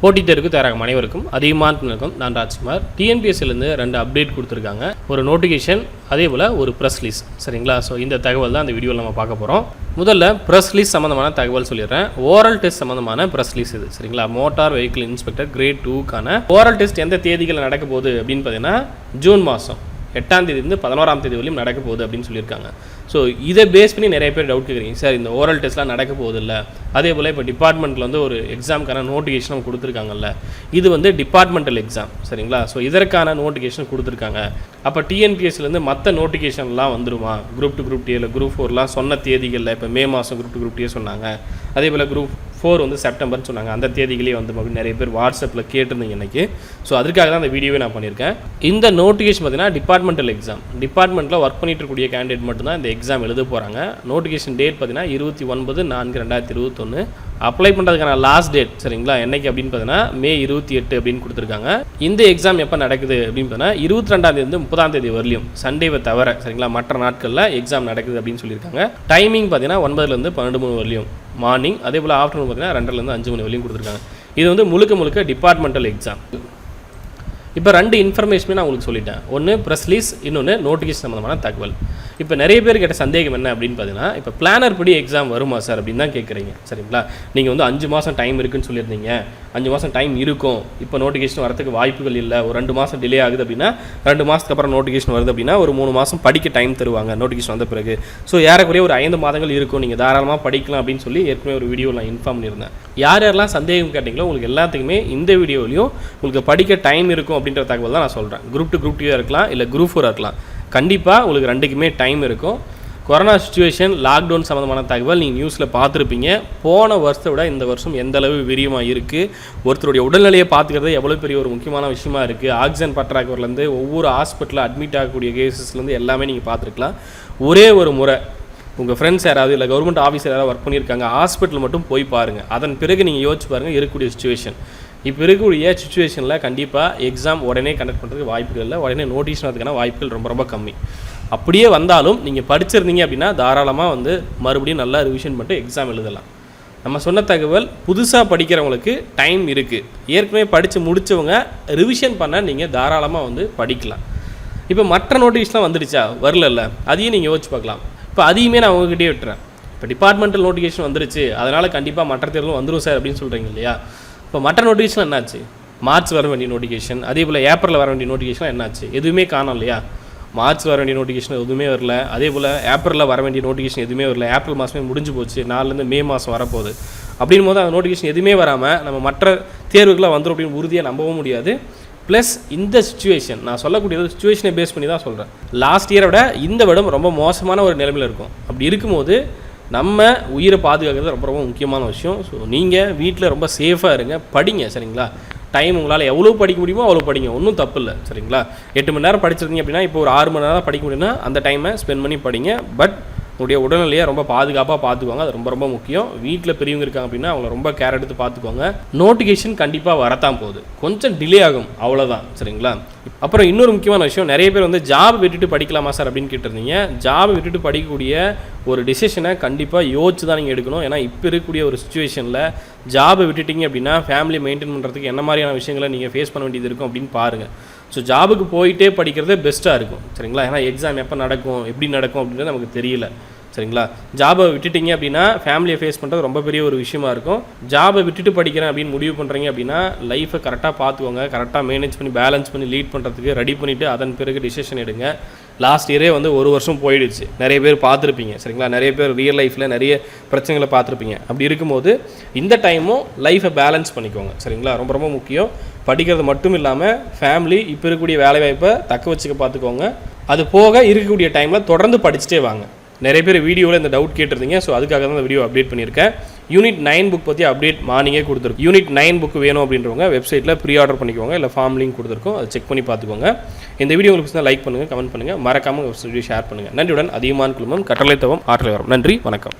போட்டித் தேர்வுக்கு தயாராகும் அனைவருக்கும் அதிகமானக்கும் நான் ராஜ்குமார். டிஎன்பிஎஸ்சிலேருந்து 2 அப்டேட் கொடுத்துருக்காங்க. ஒரு நோட்டிஃபிகேஷன், அதே போல் ஒரு ப்ரெஸ் ரிலீஸ். சரிங்களா? ஸோ இந்த தகவல் தான் இந்த வீடியோவில் நம்ம பார்க்க போகிறோம். முதல்ல ப்ரெஸ் ரிலீஸ் சம்மந்தமான தகவல் சொல்லிடுறேன். ஓரல் டெஸ்ட் சம்மந்தமான ப்ரெஸ் ரிலீஸ் இது. சரிங்களா? மோட்டார் வெஹிக்கிள் இன்ஸ்பெக்டர் கிரேட் 2க்கான ஓரல் டெஸ்ட் எந்த தேதிகளில் நடக்க போகுது அப்படின்னு பார்த்தீங்கன்னா ஜூன் மாதம் 8ஆம் தேதியிலிருந்து 11ஆம் தேதி வரையும் நடக்க போகுது அப்படின்னு சொல்லியிருக்காங்க. ஸோ இதை பேஸ் பண்ணி நிறைய பேர் டவுட் கேட்குறீங்க, சார் இந்த ஓரல் டெஸ்ட்லாம் நடக்க போகுது இல்லை, அதே போல் இப்போ டிபார்ட்மெண்ட்டில் வந்து ஒரு எக்ஸாமுக்கான நோட்டிஃபிகேஷன் கொடுத்துருக்காங்கல்ல, இது வந்து டிபார்ட்மெண்டல் எக்ஸாம். சரிங்களா? ஸோ இதற்கான நோட்டிஃபிகேஷன் கொடுத்துருக்காங்க. அப்போ டிஎன்பிஎஸ்சிலேருந்து மற்ற நோட்டிஃபிகேஷன்லாம் வந்துருமா? குரூப் 2 குரூப் 2 குரூப் 4லாம் சொன்ன தேதிகளில் இப்போ மே மாதம் குரூப் 2 குரூப் 2 சொன்னாங்க, அதே போல் குரூப் 4 வந்து செப்டம்பர்னு சொன்னாங்க, அந்த தேதிகளே வந்து அப்படின்னு நிறைய பேர் வாட்ஸ்அப்பில் கேட்டிருந்தீங்க இன்றைக்கி. ஸோ அதுக்காக தான் அந்த வீடியோவே நான் பண்ணியிருக்கேன். இந்த நோட்டிஃபிகேஷன் பார்த்தீங்கன்னா டிபார்ட்மெண்டல் எக்ஸாம். டிபார்ட்மெண்ட்டில் ஒர்க் பண்ணிட்டு இருக்கக்கூடிய கேண்டிடேட் மட்டும்தான் இந்த எக்ஸாம் எழுத போகிறாங்க. நோட்டிஃபிகேஷன் டேட் பார்த்தீங்கன்னா 29/4/2021. அப்ளை பண்ணுறதுக்கான லாஸ்ட் டேட் சரிங்களா என்னைக்கு அப்படின்னு பார்த்தீங்கன்னா மே 28 அப்படின்னு கொடுத்துருக்காங்க. இந்த எக்ஸாம் எப்போ நடக்குது அப்படின்னு பார்த்தீங்கன்னா 22ஆம் தேதி 30ஆம் தேதி வரலையும், சண்டேவை தவிர சரிங்களா மற்ற நாட்களில் எக்ஸாம் நடக்குது அப்படின்னு சொல்லியிருக்காங்க. டைமிங் பார்த்தீங்கன்னா 9லேருந்து 12 மணி வரலையும் மார்னிங், அதே போல் ஆஃப்டர்நூன் பார்த்தீங்கன்னா 2லேருந்து 5 மணி வரலையும் கொடுத்துருக்காங்க. இது வந்து முழுக்க டிபார்ட்மெண்டல் எக்ஸாம். இப்போ 2 இன்ஃபர்மேஷனுமே நான் உங்களுக்கு சொல்லிட்டேன். ஒன்று ப்ரெஸ் ரிலீஸ், இன்னொன்று நோட்டிஃபிகேஷன் சம்மந்தமான தகவல். இப்போ நிறைய பேர் கேட்ட சந்தேகம் என்ன அப்படின்னு பார்த்தீங்கன்னா, இப்போ பிளானர் படி எக்ஸாம் வருமா சார் அப்படின்னு தான் கேட்குறீங்க. சரிங்களா? நீங்கள் வந்து 5 மாதம் டைம் இருக்குன்னு சொல்லியிருந்தீங்க. 5 மாதம் டைம் இருக்கும், இப்போ நோட்டிஃபிகேஷன் வரதுக்கு வாய்ப்புகள் இல்லை, ஒரு 2 மாதம் டிலே ஆகுது அப்படின்னா 2 மாதத்துக்கு அப்புறம் நோட்டிஃபிகேஷன் வருது அப்படின்னா ஒரு 3 மாதம் படிக்க டைம் தருவாங்க நோட்டிஃபிகேஷன் வந்த பிறகு. ஸோ ஏறக்குறைய ஒரு 5 மாதங்கள் இருக்கும், நீங்கள் தாராளமாக படிக்கலாம் அப்படின்னு சொல்லி ஏற்கனவே ஒரு வீடியோவில் நான் இன்ஃபார்ம் பண்ணியிருந்தேன். யாரெல்லாம் சந்தேகம் கேட்டிங்களோ உங்களுக்கு எல்லாத்துக்குமே இந்த வீடியோலையும் உங்களுக்கு படிக்க டைம் இருக்கும் அப்படின்ற தகவல் தான் நான் சொல்கிறேன். குரூப் 2 குரூப் 2 இருக்கலாம், இல்லை குரூப் 4 இருக்கலாம். கண்டிப்பாக உங்களுக்கு 2க்குமே டைம் இருக்கும். கொரோனா சுச்சுவேஷன், லாக்டவுன் சம்மந்தமான தகவல் நீங்கள் நியூஸில் பார்த்துருப்பீங்க. போன வருஷத்தை விட இந்த வருஷம் எந்த அளவு விரியமாக இருக்குது, ஒருத்தருடைய உடல்நிலையை பார்த்துக்கிறது எவ்வளோ பெரிய ஒரு முக்கியமான விஷயமா இருக்குது. ஆக்சிஜன் பற்றாக்குறையிலேருந்து ஒவ்வொரு ஹாஸ்பிட்டலில் அட்மிட் ஆகக்கூடிய கேசஸ்லேருந்து எல்லாமே நீங்கள் பார்த்துருக்கலாம். ஒரே ஒரு முறை உங்கள் ஃப்ரெண்ட்ஸ் யாராவது இல்லை கவர்மெண்ட் ஆஃபீஸர் யாராவது ஒர்க் பண்ணியிருக்காங்க, ஹாஸ்பிட்டல் மட்டும் போய் பாருங்கள். அதன் பிறகு நீங்கள் யோசிச்சு பாருங்கள் இருக்கக்கூடிய சுச்சுவேஷன். இப்போ இருக்கக்கூடிய சுச்சுவேஷனில் கண்டிப்பாக எக்ஸாம் உடனே கண்டக்ட் பண்ணுறதுக்கு வாய்ப்புகள் இல்லை, உடனே நோட்டிஃபிகேஷன் வரதுக்கான வாய்ப்புகள் ரொம்ப கம்மி. அப்படியே வந்தாலும் நீங்கள் படிச்சிருந்தீங்க அப்படின்னா தாராளமாக வந்து மறுபடியும் நல்லா ரிவிஷன் பண்ணிட்டு எக்ஸாம் எழுதலாம். நம்ம சொன்ன தகவல் புதுசாக படிக்கிறவங்களுக்கு டைம் இருக்குது. ஏற்கனவே படித்து முடித்தவங்க ரிவிஷன் பண்ண நீங்கள் தாராளமாக வந்து படிக்கலாம். இப்போ மற்ற நோட்டிஃபிகேஷன்லாம் வந்துடுச்சா? வரல, அதையும் நீங்கள் யோசிச்சு பார்க்கலாம். இப்போ அதையுமே நான் உங்ககிட்டே விட்டுறேன். இப்போ டிபார்ட்மெண்டல் நோட்டிஃபிகேஷன் வந்துருச்சு, அதனால் கண்டிப்பாக மற்ற தேர்தலும் வந்துடும் சார் அப்படின்னு சொல்கிறீங்க இல்லையா? இப்போ மற்ற நோட்டிஃபிகேஷன் என்னாச்சு? மார்ச் வர வேண்டிய நோட்டிஃபிகேஷன், அதே போல் ஏப்ரலில் வர வேண்டிய நோட்டிஃபிகேஷன் என்னாச்சு? எதுவுமே காணோம் இல்லையா? மார்ச் வர வேண்டிய நோட்டிஃபிகேஷன் எதுவுமே வரல, அதே போல் ஏப்ரலில் வர வேண்டிய நோட்டிஃபிகேஷன் எதுவுமே வரல. ஏப்ரல் மாதமே முடிஞ்சு போச்சு, 4லேருந்து மே மாதம் வரப்போகுது. அப்படின் போது அந்த நோட்டிஃபிகேஷன் எதுவுமே வராமல் நம்ம மற்ற தேர்வுகளாக வந்துடும் அப்படின்னு உறுதியாக நம்பவும் முடியாது. ப்ளஸ் இந்த சுச்சுவேஷன் நான் சொல்லக்கூடியது சுச்சுவேஷனை பேஸ் பண்ணி தான் சொல்கிறேன். லாஸ்ட் இயரை விட இந்த வருடம் ரொம்ப மோசமான ஒரு நிலைமையில் இருக்கும். அப்படி இருக்கும்போது நம்ம உயிரை பாதுகாக்கிறது ரொம்ப முக்கியமான விஷயம். ஸோ நீங்கள் வீட்டில் ரொம்ப சேஃபாக இருங்க, படிங்க. சரிங்களா? டைம் உங்களால் எவ்வளோ படிக்க முடியுமோ அவ்வளோ படிங்க, ஒன்றும் தப்பு இல்லை. சரிங்களா? 8 மணி நேரம் படிச்சிருந்தீங்க அப்படின்னா இப்போ ஒரு 6 மணி நேரம் படிக்க முடியும்னா அந்த டைமை ஸ்பெண்ட் பண்ணி படிங்க. பட் உங்களுடைய உடல்நிலையை ரொம்ப பாதுகாப்பாக பார்த்துக்கோங்க, அது ரொம்ப முக்கியம். வீட்டில் பெரியவங்க இருக்காங்க அப்படின்னா அவங்கள ரொம்ப கேர் எடுத்து பார்த்துக்கோங்க. நோட்டிஃபிகேஷன் கண்டிப்பாக வரத்தான் போகுது, கொஞ்சம் டிலே ஆகும், அவ்வளோதான். சரிங்களா? அப்புறம் இன்னொரு முக்கியமான விஷயம், நிறைய பேர் வந்து ஜாப் விட்டுட்டு படிக்கலாமா சார் அப்படின்னு கேட்டிருந்தீங்க. ஜாப் விட்டுட்டு படிக்கக்கூடிய ஒரு டிசிஷனை கண்டிப்பாக யோசிச்சு தான் நீங்கள் எடுக்கணும். ஏன்னா இப்போ இருக்கக்கூடிய ஒரு சுச்சுவேஷனில் ஜாபை விட்டுட்டிங்க அப்படின்னா ஃபேமிலி மெயின்டைன் பண்ணுறதுக்கு என்ன மாதிரியான விஷயங்களை நீங்கள் ஃபேஸ் பண்ண வேண்டியது இருக்கும் அப்படின்னு பாருங்கள். ஸோ ஜாபுக்கு போயிட்டே படிக்கிறது பெஸ்ட்டாக இருக்கும். சரிங்களா? ஏன்னா எக்ஸாம் எப்போ நடக்கும், எப்படி நடக்கும் அப்படின்றது நமக்கு தெரியல. சரிங்களா? ஜாபை விட்டுட்டிங்க அப்படின்னா ஃபேமிலியை ஃபேஸ் பண்ணுறது ரொம்ப பெரிய ஒரு விஷயமா இருக்கும். ஜாபை விட்டுட்டு படிக்கிறேன் அப்படின்னு முடிவு பண்ணுறீங்க அப்படின்னா லைஃப்பை கரெக்டாக பார்த்துக்கோங்க, கரெக்டாக மேனேஜ் பண்ணி பேலன்ஸ் பண்ணி லீட் பண்ணுறதுக்கு ரெடி பண்ணிவிட்டு அதன் பிறகு டிசிஷன் எடுங்க. லாஸ்ட் இயரே வந்து 1 வருஷம் போயிடுச்சு, நிறைய பேர் பார்த்துருப்பீங்க. சரிங்களா? நிறைய பேர் ரியல் லைஃப்பில் நிறைய பிரச்சனைகளை பார்த்துருப்பீங்க. அப்படி இருக்கும்போது இந்த டைமும் லைஃப்பை பேலன்ஸ் பண்ணிக்கோங்க. சரிங்களா? ரொம்ப முக்கியம். படிக்கிறது மட்டும் இல்லாமல் ஃபேமிலி இப்போ இருக்கக்கூடிய வேலைவாய்ப்பை தக்க வச்சுக்க பார்த்துக்கோங்க. அது போக இருக்கக்கூடிய டைமில் தொடர்ந்து படிச்சுட்டே வாங்க. நிறைய பேர் வீடியோவில் இந்த டவுட் கேட்டிருந்தீங்க. ஸோ அதுக்காக தான் இந்த வீடியோ அப்டேட் பண்ணியிருக்கேன். யூனிட் 9 புக் பற்றி அப்டேட் மார்னிங்கே கொடுத்துருக்கோம். யூனிட் 9 புக் வேணும் அப்படின்றவங்க வெப்சைட்டில் ப்ரீ ஆர்டர் பண்ணிக்கோங்க, இல்லை ஃபார்ம் லிங்க் கொடுத்துருக்கோம், அதை செக் பண்ணி பார்த்துக்கோங்க. இந்த வீடியோ உங்களுக்கு லைக் பண்ணுங்கள், கமெண்ட் பண்ணுங்கள், மறக்காமல் வீடியோ ஷேர் பண்ணுங்கள். நன்றியுடன் அதிகமான குழுமம் கட்டளை தவம் ஆற்றலை வரும். நன்றி, வணக்கம்.